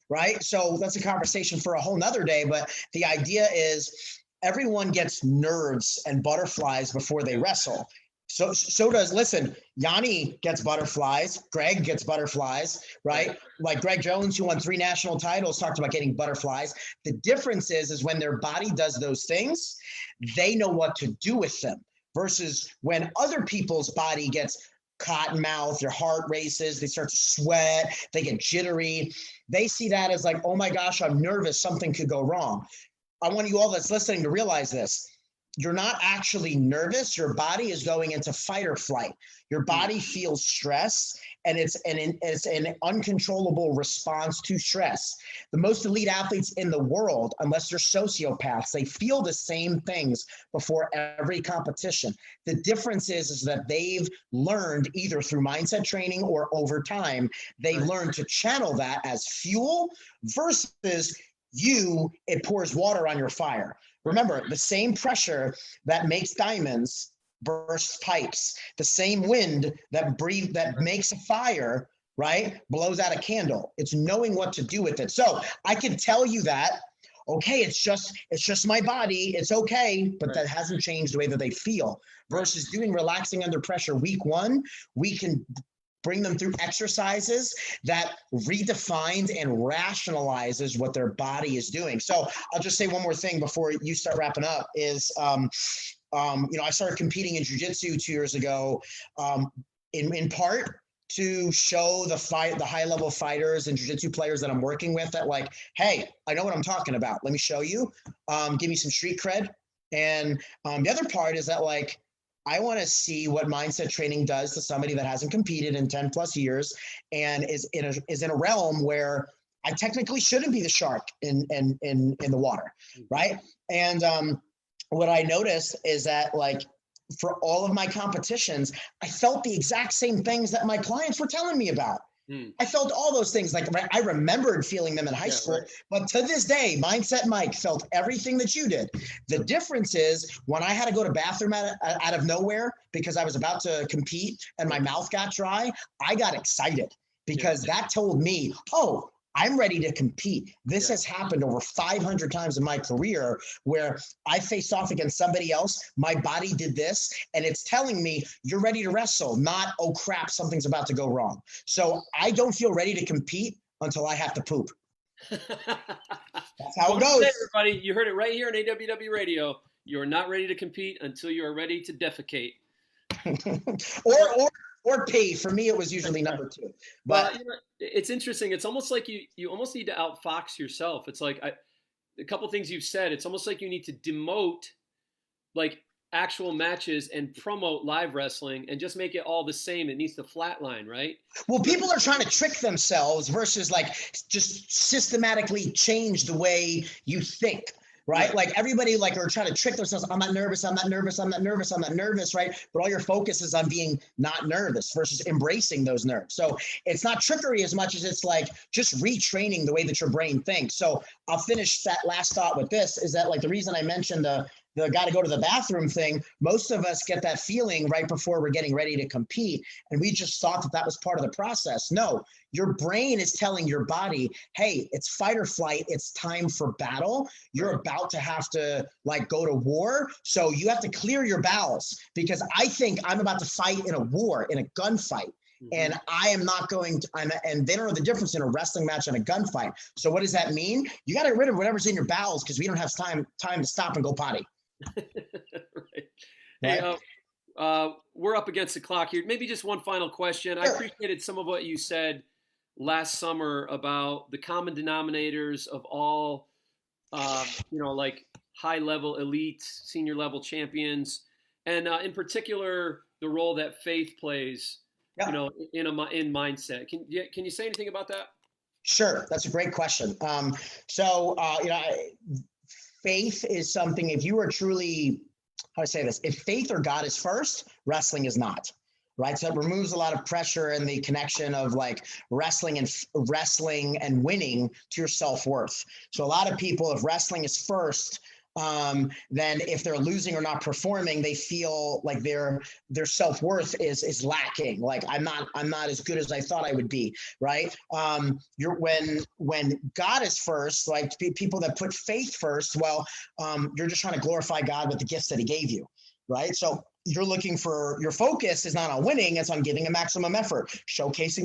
right? So that's a conversation for a whole nother day. But the idea is everyone gets nerves and butterflies before they wrestle. So does, listen, Yanni gets butterflies. Greg gets butterflies, right? Like Greg Jones, who won 3 national titles, talked about getting butterflies. The difference is when their body does those things, they know what to do with them versus when other people's body gets cotton mouth, their heart races, they start to sweat, they get jittery. They see that as like, oh my gosh, I'm nervous, something could go wrong. I want you all that's listening to realize this. You're not actually nervous. Your body is going into fight or flight. Your body feels stress, and it's an uncontrollable response to stress. The most elite athletes in the world, unless they're sociopaths, they feel the same things before every competition. The difference is that they've learned either through mindset training or over time, they learned to channel that as fuel versus it pours water on your fire. Remember, the same pressure that makes diamonds burst pipes, the same wind that makes a fire, right, blows out a candle. It's knowing what to do with it. So I can tell you that, okay, it's just my body, it's okay, but that hasn't changed the way that they feel. Versus doing relaxing under pressure week 1, we can bring them through exercises that redefines and rationalizes what their body is doing. So I'll just say one more thing before you start wrapping up is, I started competing in jiu-jitsu 2 years ago, in part to show the high level fighters and jiu-jitsu players that I'm working with that like, hey, I know what I'm talking about. Let me show you, give me some street cred. And the other part is that like, I want to see what mindset training does to somebody that hasn't competed in 10 plus years and is in a realm where I technically shouldn't be the shark in the water, right? And what I noticed is that like for all of my competitions, I felt the exact same things that my clients were telling me about. I felt all those things. Like I remembered feeling them in high school, but to this day, Mindset Mike felt everything that you did. The difference is when I had to go to bathroom out of nowhere because I was about to compete and my mouth got dry, I got excited because that told me, oh, I'm ready to compete. This has happened over 500 times in my career where I faced off against somebody else. My body did this, and it's telling me you're ready to wrestle, not, oh crap, something's about to go wrong. So I don't feel ready to compete until I have to poop. That's how it goes. Everybody, you heard it right here on AWW Radio. You're not ready to compete until you are ready to defecate. Or pee. For me, it was usually number 2. But it's interesting. It's almost like you almost need to outfox yourself. It's like a couple things you've said. It's almost like you need to demote like actual matches and promote live wrestling and just make it all the same. It needs to flatline, right? Well, people are trying to trick themselves versus like just systematically change the way you think. Right? Like everybody like are trying to trick themselves. I'm not nervous. I'm not nervous. I'm not nervous. I'm not nervous. Right? But all your focus is on being not nervous versus embracing those nerves. So it's not trickery as much as it's like just retraining the way that your brain thinks. So I'll finish that last thought with this is that like the reason I mentioned the got to go to the bathroom thing, most of us get that feeling right before we're getting ready to compete. And we just thought that was part of the process. No, your brain is telling your body, hey, it's fight or flight. It's time for battle. You're about to have to like go to war. So you have to clear your bowels because I think I'm about to fight in a war, in a gunfight. And I am not going to, and they don't know the difference in a wrestling match and a gunfight. So what does that mean? You got to get rid of whatever's in your bowels because we don't have time to stop and go potty. Right. Hey, we're up against the clock here. Maybe just one final question. Sure. I appreciated some of what you said last summer about the common denominators of all, like high-level elites, senior-level champions, and in particular, the role that faith plays, in mindset. Can you say anything about that? Sure, that's a great question. Faith is something. If you are truly, how to say this, if faith or God is first, wrestling is not. Right. So it removes a lot of pressure and the connection of like wrestling and winning to your self-worth. So a lot of people, if wrestling is first, then if they're losing or not performing, they feel like their self-worth is lacking. Like I'm not as good as I thought I would be. Right. When God is first, like people that put faith first, well, you're just trying to glorify God with the gifts that he gave you. Right. So you're looking for, your focus is not on winning, it's on giving a maximum effort, showcasing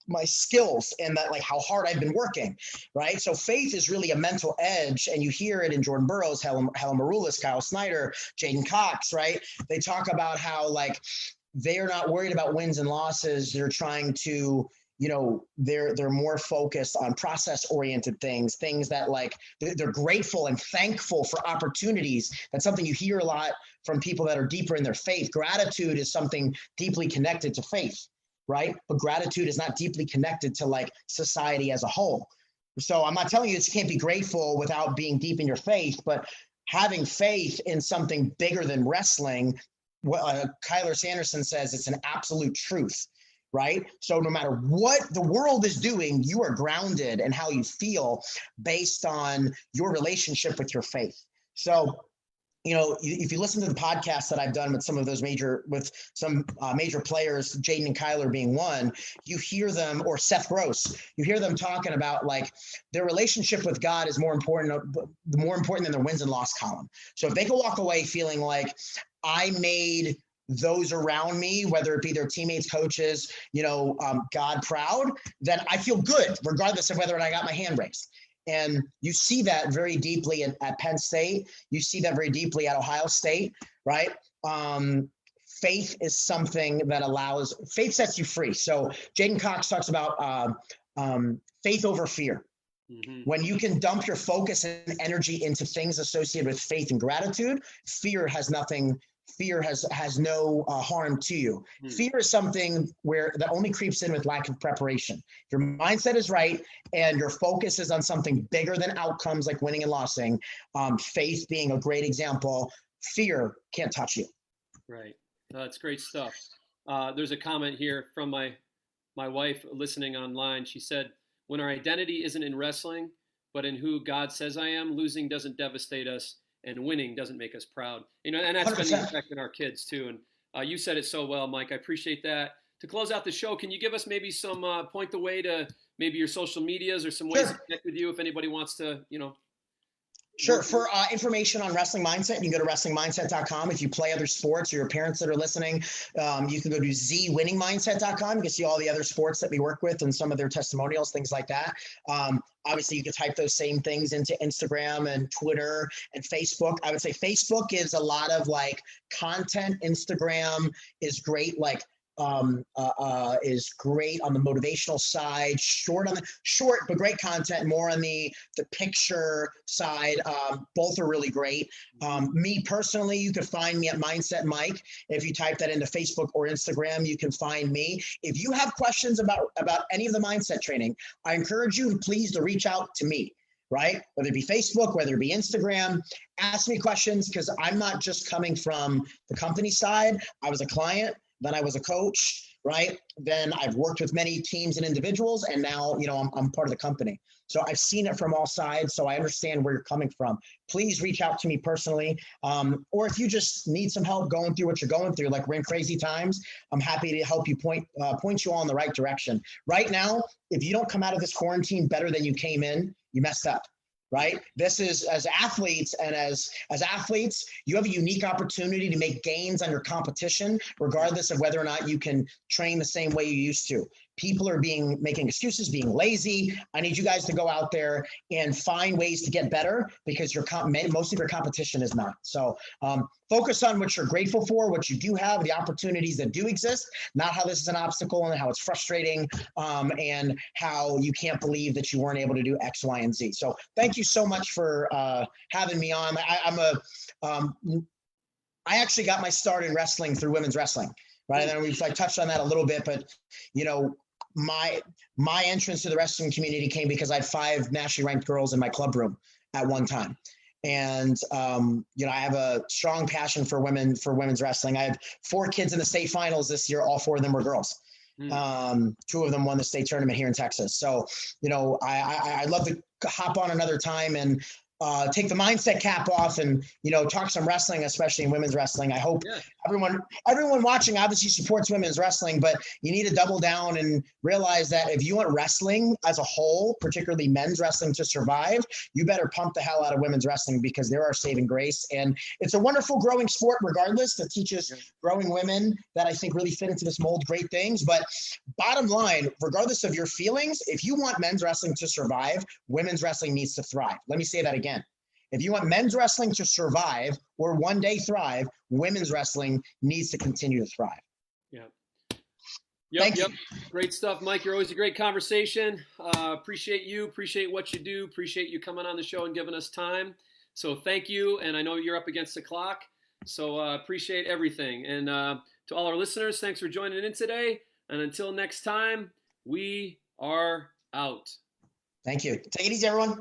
my skills and that, like, how hard I've been working, right? So faith is really a mental edge, and you hear it in Jordan Burroughs, Helen Maroulis, Kyle Snyder, Jaden Cox, right? They talk about how, like, they're not worried about wins and losses. They're trying to, they're more focused on process-oriented things that, like, they're grateful and thankful for opportunities. That's something you hear a lot from people that are deeper in their faith. Gratitude is something deeply connected to faith, right? But gratitude is not deeply connected to, like, society as a whole. So I'm not telling you that you can't be grateful without being deep in your faith, but having faith in something bigger than wrestling, Kyler Sanderson says it's an absolute truth. Right? So no matter what the world is doing, you are grounded in how you feel based on your relationship with your faith. So, if you listen to the podcast that I've done with some of those major players, Jaden and Kyler being one, you hear them, or Seth Gross, you hear them talking about, like, their relationship with God is more important than their wins and loss column. So if they can walk away feeling like, I made those around me, whether it be their teammates, coaches, God proud, then I feel good, regardless of whether or not I got my hand raised. And you see that very deeply at Penn State. You see that very deeply at Ohio State, right? Faith is something that faith sets you free. So Jaden Cox talks about faith over fear. Mm-hmm. When you can dump your focus and energy into things associated with faith and gratitude, fear has no harm to you. Fear is something that only creeps in with lack of preparation. If your mindset is right and your focus is on something bigger than outcomes like winning and losing, faith being a great example, fear can't touch you. Right. That's great stuff. There's a comment here from my wife listening online. She said, when our identity isn't in wrestling, but in who God says I am, losing doesn't devastate us, and winning doesn't make us proud. And that's 100%. Been the effect on our kids too. And you said it so well, Mike. I appreciate that. To close out the show, can you give us maybe some point the way to maybe your social medias or some ways to connect with you if anybody wants to, Sure. For information on Wrestling Mindset, you can go to wrestlingmindset.com. If you play other sports or your parents that are listening, you can go to zwinningmindset.com. You can see all the other sports that we work with and some of their testimonials, things like that. Obviously, you can type those same things into Instagram and Twitter and Facebook. I would say Facebook gives a lot of, like, content. Instagram is great, is great on the motivational side, short but great content, more on the picture side. Both are really great. Me personally, you can find me at Mindset Mike. If you type that into Facebook or Instagram, you can find me. If you have questions about any of the mindset training, I encourage you to reach out to me. Right? Whether it be Facebook, whether it be Instagram, ask me questions, because I'm not just coming from the company side. I was a client, then I was a coach, right? Then I've worked with many teams and individuals, and now, I'm part of the company. So I've seen it from all sides, so I understand where you're coming from. Please reach out to me personally. Or if you just need some help going through what you're going through, like we're in crazy times, I'm happy to help you point you all in the right direction. Right now, if you don't come out of this quarantine better than you came in, you messed up. right? This is as athletes, and as athletes, you have a unique opportunity to make gains on your competition, regardless of whether or not you can train the same way you used to. People are making excuses, being lazy. I need you guys to go out there and find ways to get better, because most of your competition is not. So focus on what you're grateful for, what you do have, the opportunities that do exist, not how this is an obstacle and how it's frustrating, and how you can't believe that you weren't able to do X, Y, and Z. So thank you so much for having me on. I actually got my start in wrestling through women's wrestling, right? And then we've touched on that a little bit, but my entrance to the wrestling community came because I had 5 nationally ranked girls in my club room at one time. And, I have a strong passion for women's wrestling. I have 4 kids in the state finals this year. All 4 of them were girls. 2 of them won the state tournament here in Texas. So, I'd love to hop on another time and take the mindset cap off and, talk some wrestling, especially in women's wrestling. I hope everyone watching obviously supports women's wrestling, but you need to double down and realize that if you want wrestling as a whole, particularly men's wrestling, to survive, you better pump the hell out of women's wrestling, because there are saving grace. And it's a wonderful growing sport regardless, that teaches growing women that I think really fit into this mold great things. But bottom line, regardless of your feelings, if you want men's wrestling to survive, women's wrestling needs to thrive. Let me say that again. If you want men's wrestling to survive or one day thrive, women's wrestling needs to continue to thrive. Thank you. Great stuff, Mike. You're always a great conversation. Appreciate you. Appreciate what you do. Appreciate you coming on the show and giving us time. So thank you. And I know you're up against the clock, so appreciate everything. And to all our listeners, thanks for joining in today. And until next time, we are out. Thank you. Take it easy, everyone.